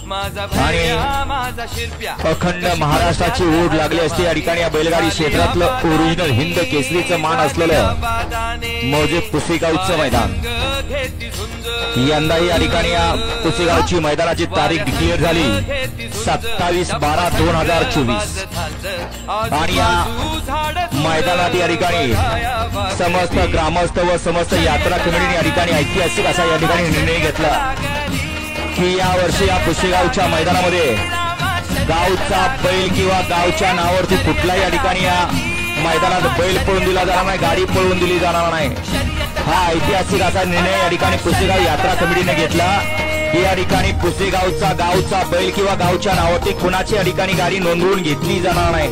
आणि अखंड महाराष्ट्राची ओढ लागली असते या ठिकाणी या बैलगाडी क्षेत्रातलं ओरिजिनल हिंद केसरीचं मान असलेलं मौजे पुसेगावचं मैदान यंदाही या ठिकाणी या पुसेगावची मैदानाची तारीख डिक्लेअर झाली 27/12/2024 आणि या मैदानात या ठिकाणी समस्त ग्रामस्थ व समस्त यात्रा कमिटीने या ठिकाणी ऐतिहासिक असा या ठिकाणी निर्णय घेतला की या वर्षी या पुसेगावच्या मैदानामध्ये गावचा बैल किंवा गावच्या नावावरती कुठलाही या ठिकाणी या मैदानात बैल पळून दिला जाणार नाही, गाडी पळवून दिली जाणार नाही। हा ऐतिहासिक असा निर्णय या ठिकाणी पुसेगाव यात्रा कमिटीने घेतला की या ठिकाणी पुसेगावचा गावचा बैल किंवा गावच्या नावावरती कुणाची या ठिकाणी गाडी नोंदवून घेतली जाणार नाही।